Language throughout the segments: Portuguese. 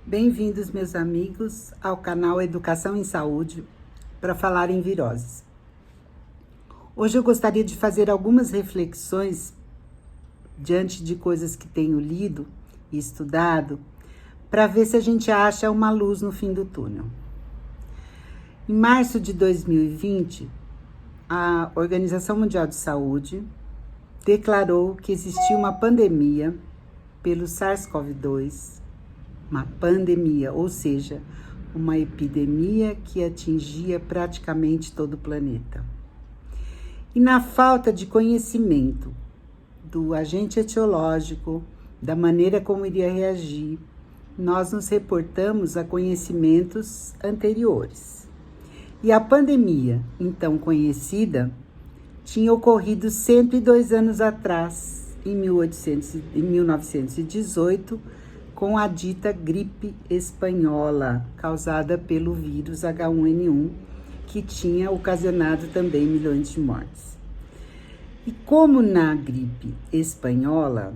Bem-vindos, meus amigos, ao canal Educação em Saúde para falar em viroses. Hoje eu gostaria de fazer algumas reflexões diante de coisas que tenho lido e estudado para ver se a gente acha uma luz no fim do túnel. Em março de 2020, a Organização Mundial de Saúde declarou que existia uma pandemia pelo SARS-CoV-2, uma pandemia, ou seja, uma epidemia que atingia praticamente todo o planeta. E na falta de conhecimento do agente etiológico, da maneira como iria reagir, nós nos reportamos a conhecimentos anteriores. E a pandemia, então conhecida, tinha ocorrido 102 anos atrás, em 1918, com a dita gripe espanhola, causada pelo vírus H1N1, que tinha ocasionado também milhões de mortes. E como na gripe espanhola,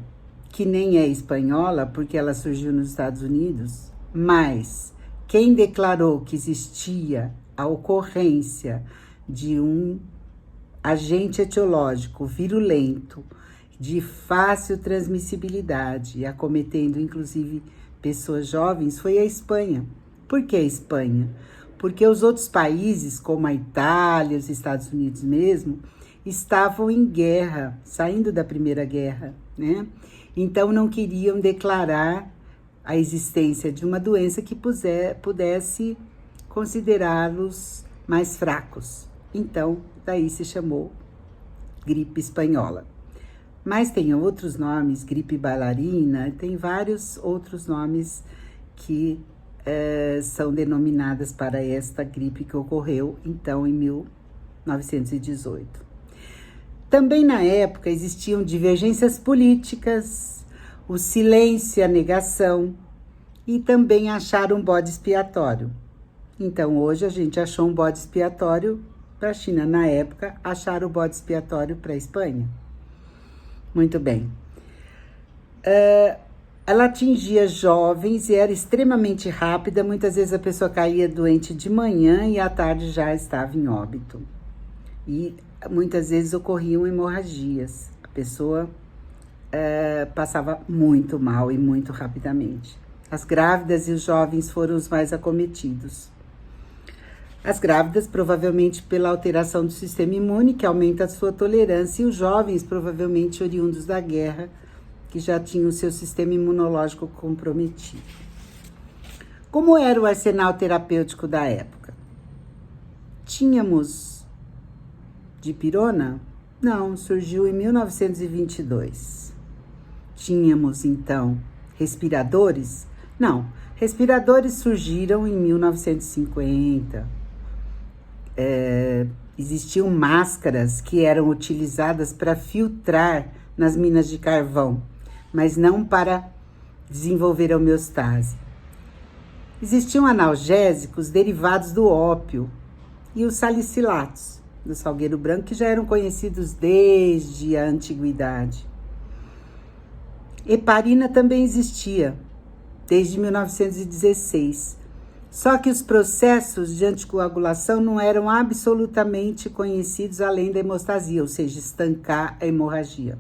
que nem é espanhola porque ela surgiu nos Estados Unidos, mas quem declarou que existia a ocorrência de um agente etiológico virulento, de fácil transmissibilidade, acometendo inclusive pessoas jovens, foi a Espanha. Por que a Espanha? Porque os outros países, como a Itália, os Estados Unidos mesmo, estavam em guerra, saindo da Primeira Guerra, né? Então não queriam declarar a existência de uma doença que pudesse considerá-los mais fracos. Então, daí se chamou gripe espanhola. Mas tem outros nomes, gripe bailarina, tem vários outros nomes que são denominadas para esta gripe que ocorreu, então, em 1918. Também na época existiam divergências políticas, o silêncio e a negação, e também acharam um bode expiatório. Então, hoje a gente achou um bode expiatório para a China. Na época, acharam o bode expiatório para a Espanha. Muito bem. Ela atingia jovens e era extremamente rápida. Muitas vezes a pessoa caía doente de manhã e à tarde já estava em óbito. E muitas vezes ocorriam hemorragias. A pessoa passava muito mal e muito rapidamente. As grávidas e os jovens foram os mais acometidos. As grávidas, provavelmente pela alteração do sistema imune, que aumenta a sua tolerância, e os jovens, provavelmente oriundos da guerra, que já tinham o seu sistema imunológico comprometido. Como era o arsenal terapêutico da época? Tínhamos dipirona? Não, surgiu em 1922. Tínhamos, então, respiradores? Não, respiradores surgiram em 1950. Existiam máscaras que eram utilizadas para filtrar nas minas de carvão, mas não para desenvolver a homeostase. Existiam analgésicos derivados do ópio e os salicilatos do salgueiro branco, que já eram conhecidos desde a antiguidade. Heparina também existia, desde 1916. Só que os processos de anticoagulação não eram absolutamente conhecidos além da hemostasia, ou seja, estancar a hemorragia.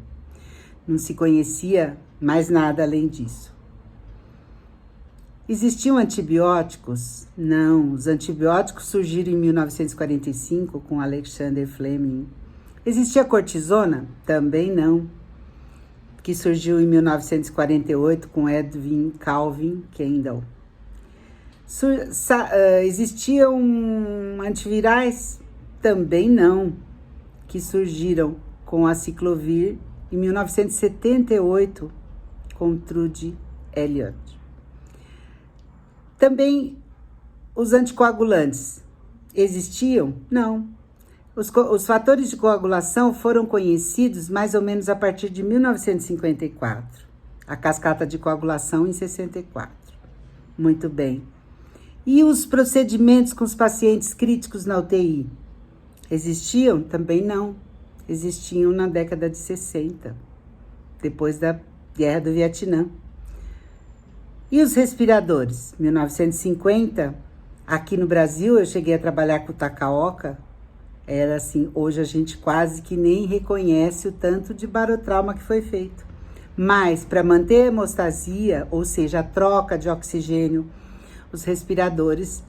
Não se conhecia mais nada além disso. Existiam antibióticos? Não, os antibióticos surgiram em 1945 com Alexander Fleming. Existia cortisona? Também não, que surgiu em 1948 com Edwin Calvin Kendall. Existiam antivirais? Também não, que surgiram com a Ciclovir em 1978 com Trudy Elliott. Também os anticoagulantes existiam? Não. Os fatores de coagulação foram conhecidos mais ou menos a partir de 1954. A cascata de coagulação em 64. Muito bem. E os procedimentos com os pacientes críticos na UTI? Existiam? Também não. Existiam na década de 60, depois da Guerra do Vietnã. E os respiradores? 1950, aqui no Brasil, eu cheguei a trabalhar com o Takaoka. Era assim, hoje a gente quase que nem reconhece o tanto de barotrauma que foi feito. Mas para manter a hemostasia, ou seja, a troca de oxigênio, os respiradores,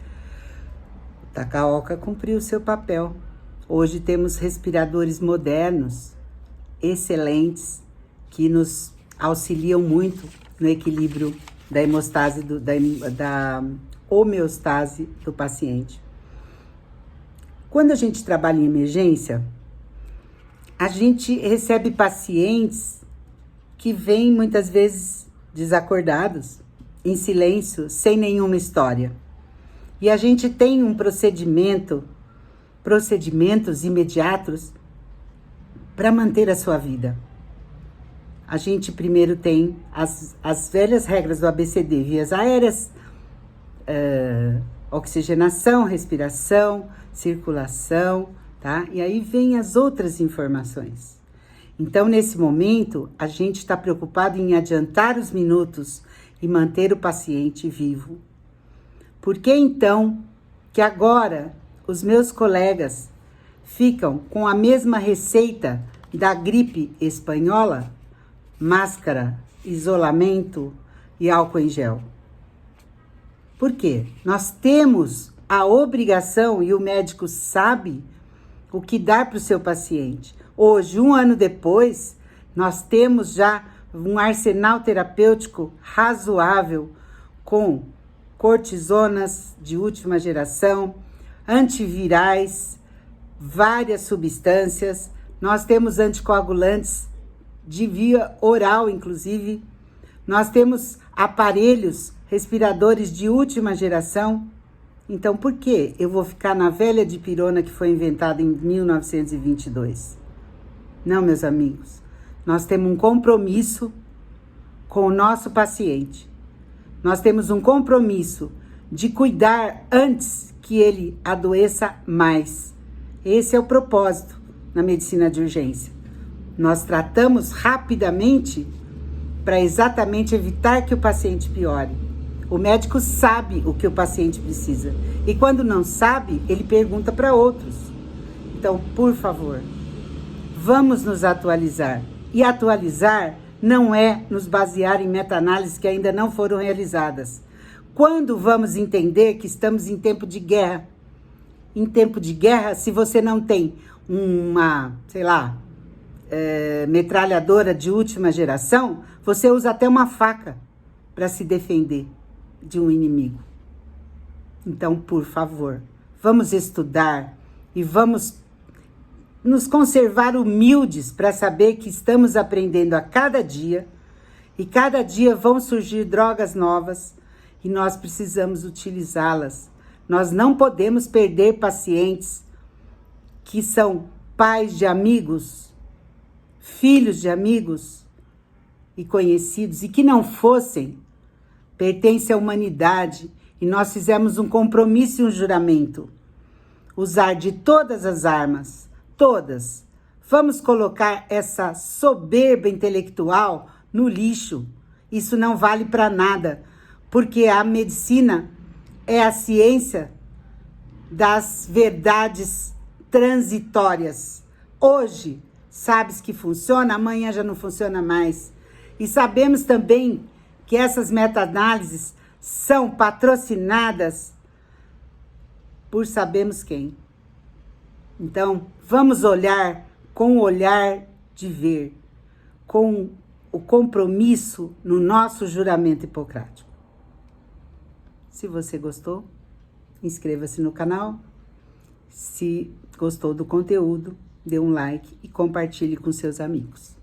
o Takaoka cumpriu o seu papel. Hoje temos respiradores modernos, excelentes, que nos auxiliam muito no equilíbrio da hemostase, da homeostase do paciente. Quando a gente trabalha em emergência, a gente recebe pacientes que vêm muitas vezes desacordados, em silêncio, sem nenhuma história. E a gente tem um procedimentos imediatos para manter a sua vida. A gente primeiro tem as velhas regras do ABCD, vias aéreas, oxigenação, respiração, circulação, tá? E aí vem as outras informações. Então, nesse momento, a gente está preocupado em adiantar os minutos e manter o paciente vivo. Por que então que agora os meus colegas ficam com a mesma receita da gripe espanhola? Máscara, isolamento e álcool em gel. Por quê? Nós temos a obrigação, e o médico sabe o que dar para o seu paciente. Hoje, 1 ano depois, nós temos já um arsenal terapêutico razoável com cortisonas de última geração, antivirais, várias substâncias. Nós temos anticoagulantes de via oral, inclusive. Nós temos aparelhos respiradores de última geração. Então, por que eu vou ficar na velha dipirona que foi inventada em 1922? Não, meus amigos. Nós temos um compromisso com o nosso paciente. Nós temos um compromisso de cuidar antes que ele adoeça mais. Esse é o propósito na medicina de urgência. Nós tratamos rapidamente para exatamente evitar que o paciente piore. O médico sabe o que o paciente precisa. E quando não sabe, ele pergunta para outros. Então, por favor, vamos nos atualizar. E atualizar não é nos basear em meta-análises que ainda não foram realizadas. Quando vamos entender que estamos em tempo de guerra? Em tempo de guerra, se você não tem uma, metralhadora de última geração, você usa até uma faca para se defender de um inimigo. Então, por favor, vamos estudar e vamos nos conservar humildes para saber que estamos aprendendo a cada dia e cada dia vão surgir drogas novas e nós precisamos utilizá-las. Nós não podemos perder pacientes que são pais de amigos, filhos de amigos e conhecidos, e que não fossem, pertence à humanidade, e nós fizemos um compromisso e um juramento. Usar de todas as armas, todas. Vamos colocar essa soberba intelectual no lixo. Isso não vale para nada, porque a medicina é a ciência das verdades transitórias. Hoje, sabes que funciona, amanhã já não funciona mais. E sabemos também que essas meta-análises são patrocinadas por sabemos quem. Então, vamos olhar com o olhar de ver, com o compromisso no nosso juramento hipocrático. Se você gostou, inscreva-se no canal. Se gostou do conteúdo, dê um like e compartilhe com seus amigos.